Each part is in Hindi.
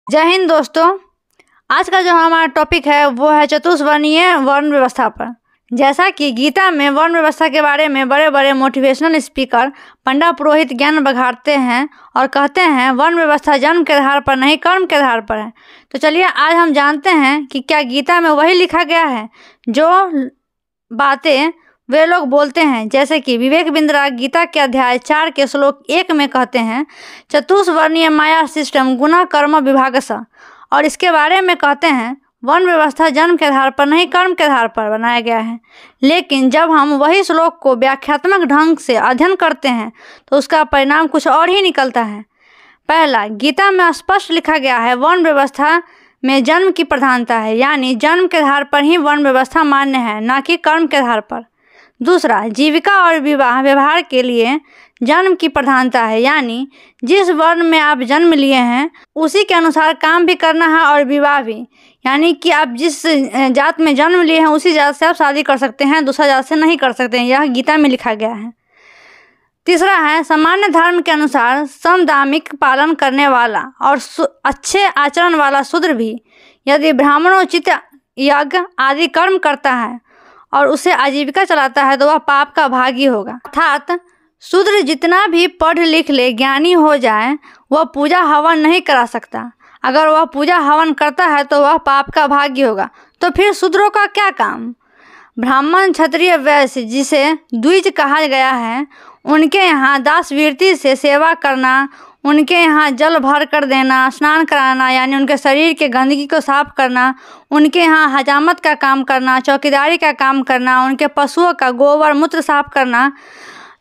जय हिंद दोस्तों। आज का जो हमारा टॉपिक है वो है चतुष्वर्णीय वर्ण व्यवस्था पर। जैसा कि गीता में वर्ण व्यवस्था के बारे में बड़े बड़े मोटिवेशनल स्पीकर पंडा पुरोहित ज्ञान बघाड़ते हैं और कहते हैं वर्ण व्यवस्था जन्म के आधार पर नहीं कर्म के आधार पर है। तो चलिए आज हम जानते हैं कि क्या गीता में वही लिखा गया है जो बातें वे लोग बोलते हैं। जैसे कि विवेक बिंद्रा गीता के अध्याय 4 के श्लोक 1 में कहते हैं चतुष्वर्णीय माया सिस्टम गुना कर्म विभागस, और इसके बारे में कहते हैं वर्ण व्यवस्था जन्म के आधार पर नहीं कर्म के आधार पर बनाया गया है। लेकिन जब हम वही श्लोक को व्याख्यात्मक ढंग से अध्ययन करते हैं तो उसका परिणाम कुछ और ही निकलता है। पहला, गीता में स्पष्ट लिखा गया है वर्ण व्यवस्था में जन्म की प्रधानता है, यानी जन्म के आधार पर ही वर्ण व्यवस्था मान्य है, ना कि कर्म के आधार पर। दूसरा, जीविका और विवाह व्यवहार के लिए जन्म की प्रधानता है, यानी जिस वर्ण में आप जन्म लिए हैं उसी के अनुसार काम भी करना है और विवाह भी, यानी कि आप जिस जात में जन्म लिए हैं उसी जात से आप शादी कर सकते हैं, दूसरा जात से नहीं कर सकते हैं। यह गीता में लिखा गया है। तीसरा है सामान्य धर्म के अनुसार समदामिक पालन करने वाला और अच्छे आचरण वाला शूद्र भी यदि ब्राह्मणोचित यज्ञ आदि कर्म करता है और उसे आजीविका चलाता है तो वह पाप का भागी होगा। अर्थात शूद्र जितना भी पढ़ लिख ले, ज्ञानी हो जाए, वह पूजा हवन नहीं करा सकता। अगर वह पूजा हवन करता है तो वह पाप का भागी होगा। तो फिर शूद्रों का क्या काम? ब्राह्मण क्षत्रिय वैश्य जिसे द्विज कहा गया है, उनके यहाँ दासवृत्ति से सेवा करना, उनके यहाँ जल भर कर देना, स्नान कराना यानी उनके शरीर के गंदगी को साफ करना, उनके यहाँ हजामत का काम करना, चौकीदारी का काम करना, उनके पशुओं का गोबर मूत्र साफ करना,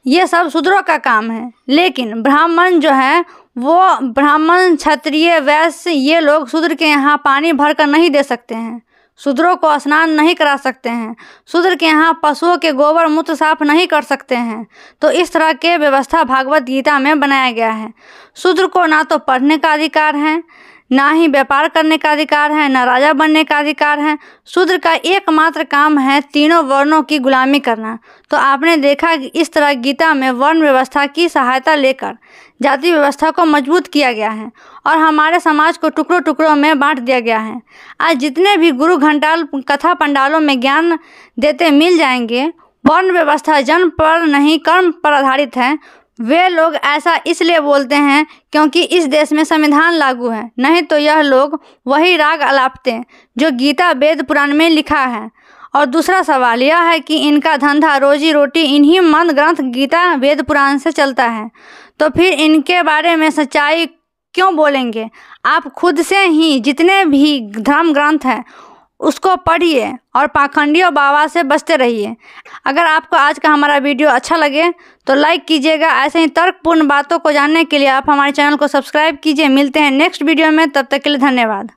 ये सब शूद्रों का काम है। लेकिन ब्राह्मण जो है वो ब्राह्मण क्षत्रिय वैश्य ये लोग शूद्र के यहाँ पानी भर कर नहीं दे सकते हैं, शूद्रों को स्नान नहीं करा सकते हैं, शूद्र के यहाँ पशुओं के गोबर मूत्र साफ नहीं कर सकते हैं। तो इस तरह के व्यवस्था भागवत गीता में बनाया गया है। शूद्र को ना तो पढ़ने का अधिकार है, ना ही व्यापार करने का अधिकार है, ना राजा बनने का अधिकार है। शूद्र का एकमात्र काम है तीनों वर्णों की गुलामी करना। तो आपने देखा कि इस तरह गीता में वर्ण व्यवस्था की सहायता लेकर जाति व्यवस्था को मजबूत किया गया है और हमारे समाज को टुकड़ों टुकड़ों में बांट दिया गया है। आज जितने भी गुरु घंटाल कथा पंडालों में ज्ञान देते मिल जाएंगे वर्ण व्यवस्था जन्म पर नहीं कर्म पर आधारित है, वे लोग ऐसा इसलिए बोलते हैं क्योंकि इस देश में संविधान लागू है, नहीं तो यह लोग वही राग अलापते जो गीता वेद पुराण में लिखा है। और दूसरा सवाल यह है कि इनका धंधा रोजी रोटी इन्हीं मंद ग्रंथ गीता वेद पुराण से चलता है, तो फिर इनके बारे में सच्चाई क्यों बोलेंगे? आप खुद से ही जितने भी धर्म ग्रंथ हैं उसको पढ़िए और पाखंडियों बाबा से बचते रहिए। अगर आपको आज का हमारा वीडियो अच्छा लगे तो लाइक कीजिएगा। ऐसे ही तर्कपूर्ण बातों को जानने के लिए आप हमारे चैनल को सब्सक्राइब कीजिए। मिलते हैं नेक्स्ट वीडियो में, तब तक के लिए धन्यवाद।